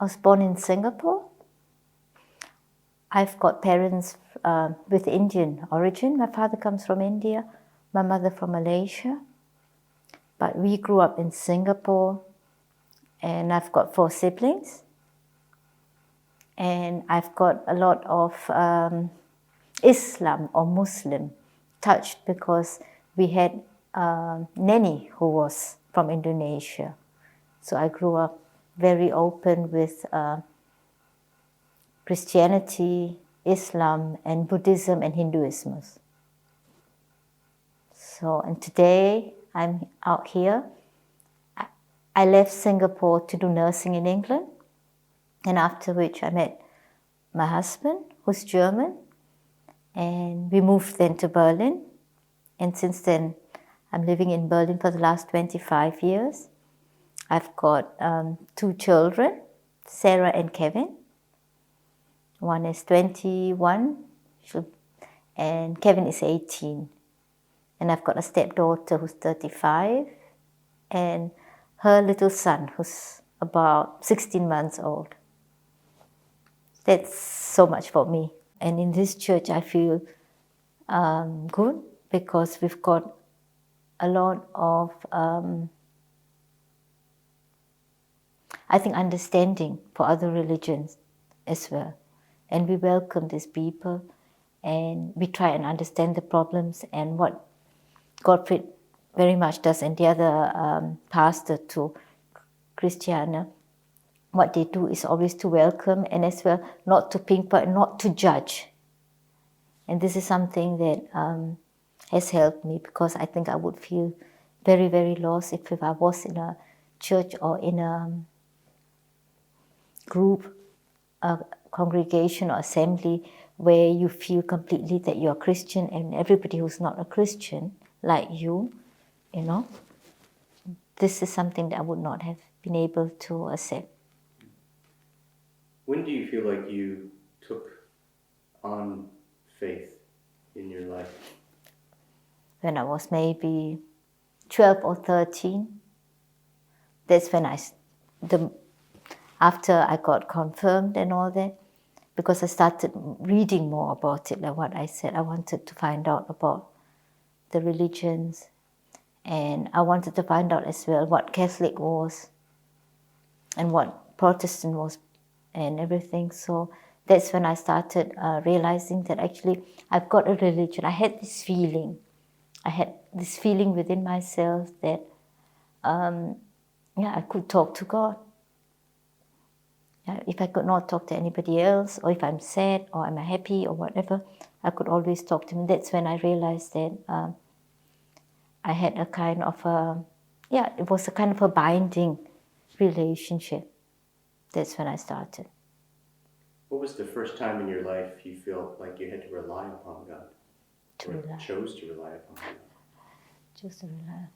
I was born in Singapore. I've got parents with Indian origin. My father comes from India, my mother from Malaysia. But we grew up in Singapore, and I've got 4 siblings. And I've got a lot of Islam or Muslim touched because we had a nanny who was from Indonesia. So I grew up very open with Christianity, Islam, and Buddhism and Hinduism. So, and today I'm out here. I left Singapore to do nursing in England, and after which I met my husband, who's German, and we moved then to Berlin. And since then, I'm living in Berlin for the last 25 years. I've got 2 children, Sarah and Kevin. One is 21, and Kevin is 18. And I've got a stepdaughter who's 35, and her little son who's about 16 months old. That's so much for me. And in this church, I feel good because we've got a lot of, I think, understanding for other religions as well. And we welcome these people, and we try and understand the problems and what Gottfried very much does, and the other pastor too, Christiana. What they do is always to welcome and as well not to pinpoint, not to judge. And this is something that has helped me, because I think I would feel very, very lost if I was in a church or in a group, a congregation or assembly where you feel completely that you're Christian and everybody who's not a Christian, like you know, this is something that I would not have been able to accept. When do you feel like you took on faith in your life? When I was maybe 12 or 13. That's when after I got confirmed and all that, because I started reading more about it, like what I said. I wanted to find out about the religions, and I wanted to find out as well what Catholic was and what Protestant was and everything. So that's when I started realizing that actually I've got a religion. I had this feeling within myself that I could talk to God. If I could not talk to anybody else, or if I'm sad or I'm happy or whatever, I could always talk to him. That's when I realized that I had a kind of it was a kind of a binding relationship. That's when I started. What was the first time in your life you felt like you had to rely upon God? Chose to rely upon God? Chose to rely.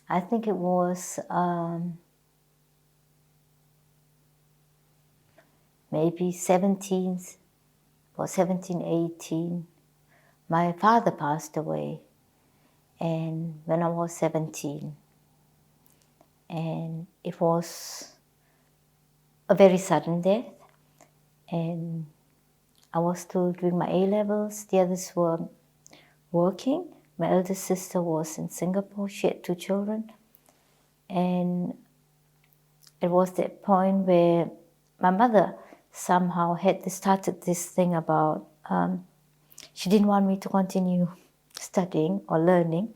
I think it was maybe 17 or 17, 18. My father passed away, and when I was 17. And it was a very sudden death. And I was still doing my A-levels. The others were working. My eldest sister was in Singapore. She had 2 children. And it was that point where my mother somehow had started this thing about, she didn't want me to continue studying or learning.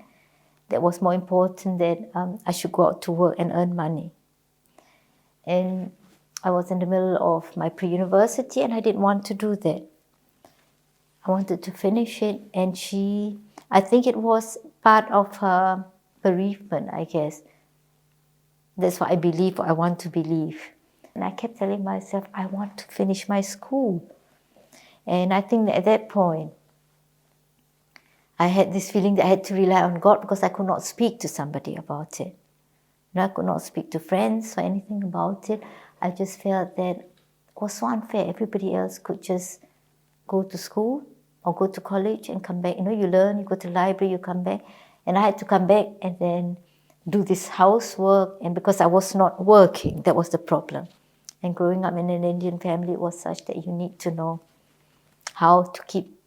That was more important that I should go out to work and earn money. And I was in the middle of my pre-university, and I didn't want to do that. I wanted to finish it, and I think it was part of her bereavement, I guess. That's what I believe, or I want to believe. And I kept telling myself, I want to finish my school. And I think that at that point, I had this feeling that I had to rely on God, because I could not speak to somebody about it. I could not speak to friends or anything about it. I just felt that it was so unfair. Everybody else could just go to school or go to college and come back. You learn, you go to the library, you come back. And I had to come back and then do this housework, and because I was not working, that was the problem. And growing up in an Indian family, it was such that you need to know how to keep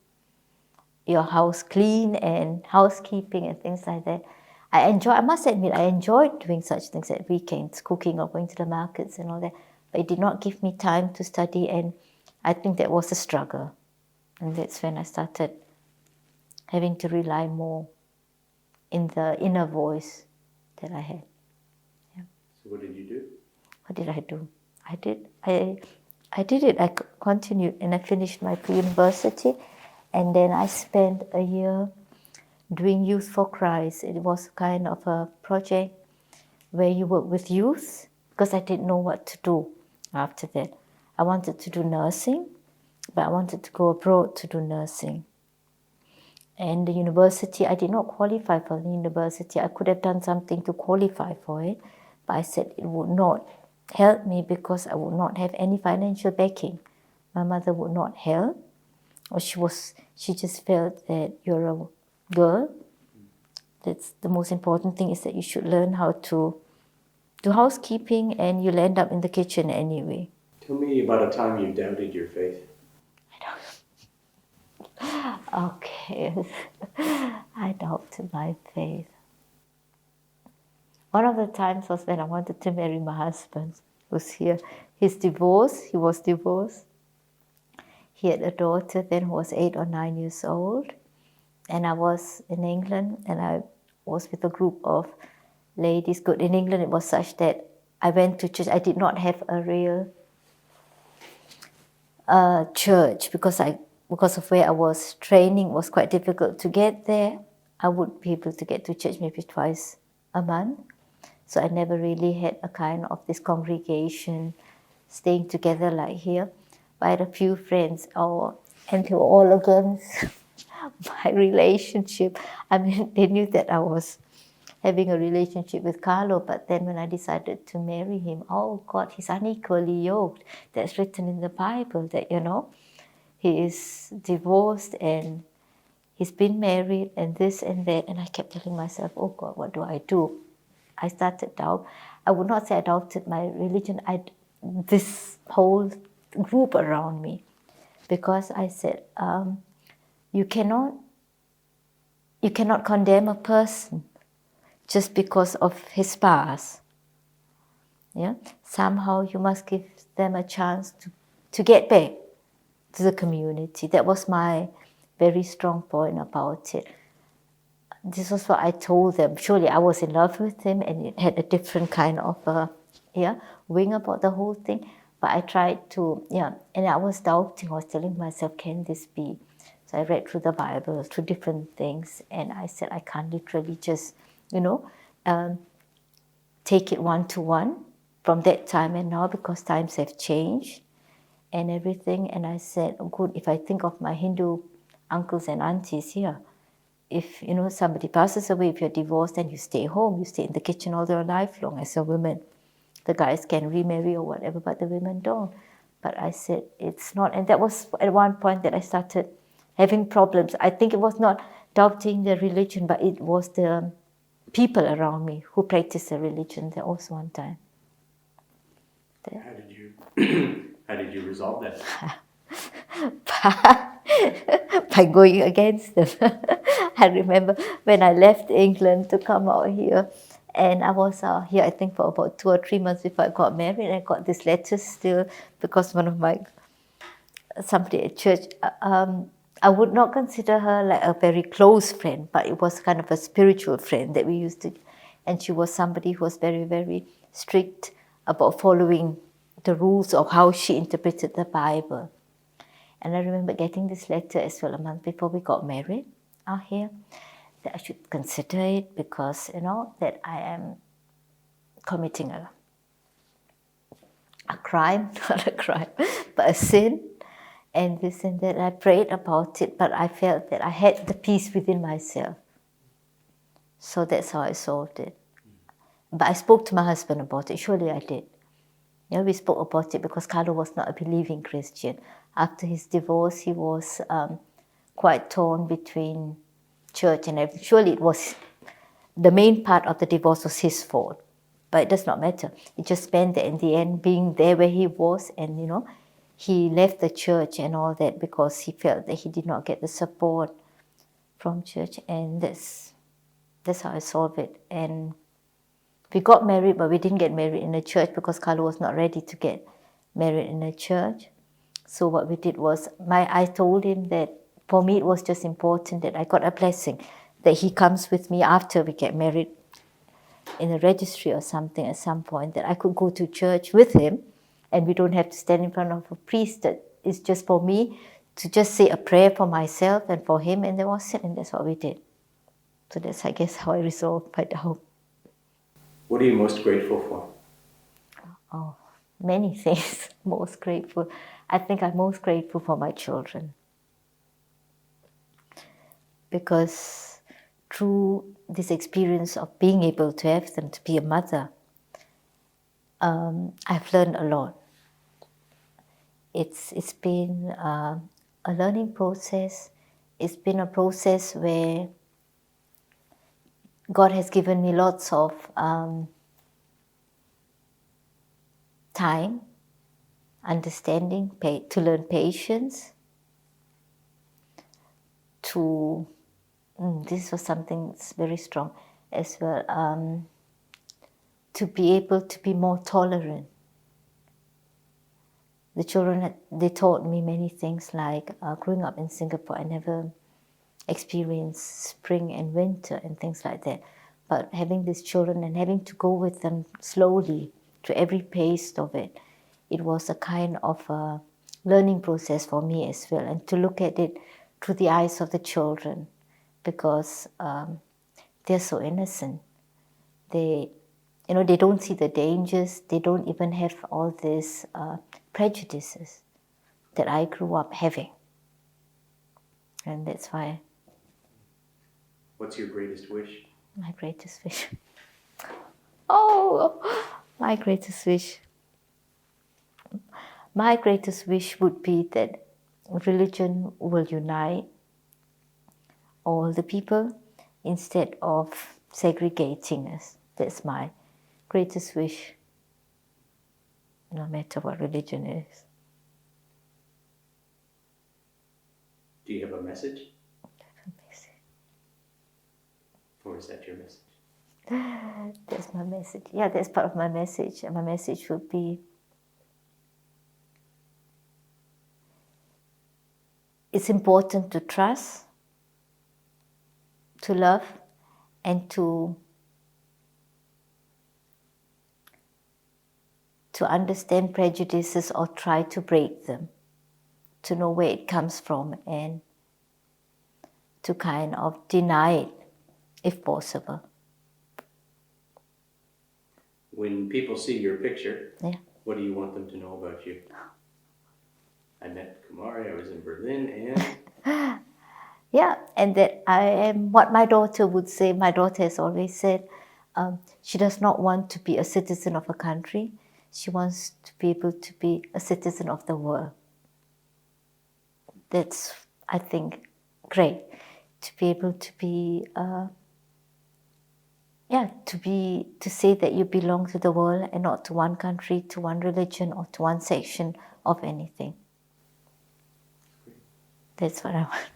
your house clean and housekeeping and things like that. I must admit, I enjoyed doing such things at weekends, cooking or going to the markets and all that, but it did not give me time to study, and I think that was a struggle. And that's when I started having to rely more in the inner voice that I had. Yeah. So what did you do? What did I do? I did it. I continued and I finished my pre-university, and then I spent a year doing Youth for Christ. It was kind of a project where you work with youth, because I didn't know what to do after that. I wanted to do nursing, but I wanted to go abroad to do nursing. And the university, I did not qualify for the university. I could have done something to qualify for it, but I said it would not help me because I would not have any financial backing. My mother would not help, or she just felt that you're a girl. That's the most important thing, is that you should learn how to do housekeeping, and you'll end up in the kitchen anyway. Tell me about a time you doubted your faith. Okay, I doubted my faith. One of the times was when I wanted to marry my husband, who's here. He was divorced. He had a daughter then who was 8 or 9 years old. And I was in England, and I was with a group of ladies. Good. In England, it was such that I went to church. I did not have a real church because of where I was training. It was quite difficult to get there. I would be able to get to church maybe twice a month. So I never really had a kind of this congregation staying together like here. But I had a few friends, and they were all against my relationship. I mean, they knew that I was having a relationship with Carlo, but then when I decided to marry him, oh God, he's unequally yoked. That's written in the Bible that, he is divorced and he's been married and this and that. And I kept telling myself, oh God, what do I do? I started doubt. I would not say I doubted my religion, this whole group around me, because I said, you cannot condemn a person just because of his past. Yeah, somehow you must give them a chance to get back to the community. That was my very strong point about it. This was what I told them. Surely I was in love with him, and it had a different kind of wing about the whole thing. But I tried to, and I was doubting. I was telling myself, can this be? So I read through the Bible, through different things, and I said, I can't literally just, take it one-to-one from that time and now, because times have changed and everything. And I said, oh, good, if I think of my Hindu uncles and aunties here, if somebody passes away, if you're divorced, then you stay home, you stay in the kitchen all your life long as a woman. The guys can remarry or whatever, but the women don't. But I said it's not, and that was at one point that I started having problems. I think it was not doubting the religion, but it was the people around me who practiced the religion. There was one time. How did you resolve that? By going against them. I remember when I left England to come out here, and I was here, I think, for about 2 or 3 months before I got married. I got this letter still, because somebody at church, I would not consider her like a very close friend, but it was kind of a spiritual friend that we used to, and she was somebody who was very, very strict about following the rules of how she interpreted the Bible. And I remember getting this letter as well a month before we got married out here, that I should consider it because, that I am committing a crime, not a crime, but a sin, and this and that. I prayed about it, but I felt that I had the peace within myself. So that's how I solved it. But I spoke to my husband about it. Surely I did. We spoke about it because Carlo was not a believing Christian. After his divorce, he was quite torn between church and everything. Surely it was the main part of the divorce was his fault. But it does not matter. It just meant that in the end, being there where he was, and he left the church and all that because he felt that he did not get the support from church, and that's how I solved it. And we got married, but we didn't get married in a church because Carlo was not ready to get married in a church. So what we did was, I told him that for me it was just important that I got a blessing, that he comes with me after we get married in a registry or something at some point, that I could go to church with him and we don't have to stand in front of a priest. That it's just for me to just say a prayer for myself and for him, and that was it, and that's what we did. So that's, I guess, how I resolved my doubt. What are you most grateful for? Oh, many things. Most grateful. I think I'm most grateful for my children. Because through this experience of being able to have them, to be a mother, I've learned a lot. It's been a learning process. It's been a process where God has given me lots of time, understanding, to learn patience, this was something that's very strong as well, to be able to be more tolerant. The children, they taught me many things, like growing up in Singapore, I never experienced spring and winter and things like that. But having these children and having to go with them slowly to every pace of it, it was a kind of a learning process for me as well. And to look at it through the eyes of the children, because they're so innocent. They don't see the dangers. They don't even have all these prejudices that I grew up having. And that's why. What's your greatest wish? My greatest wish. Oh, my greatest wish. My greatest wish would be that religion will unite all the people instead of segregating us. That's my greatest wish, no matter what religion is. Do you have a message? Or is that your message? That's my message. Yeah, that's part of my message. And my message would be, it's important to trust, to love, and to understand prejudices or try to break them, to know where it comes from, and to kind of deny it if possible. When people see your picture, yeah, what do you want them to know about you? I met Kumari, I was in Berlin, and... Yeah, and that I am what my daughter would say. My daughter has always said she does not want to be a citizen of a country. She wants to be able to be a citizen of the world. That's, I think, great. To be able to be, to say that you belong to the world and not to one country, to one religion, or to one section of anything. That's what I want.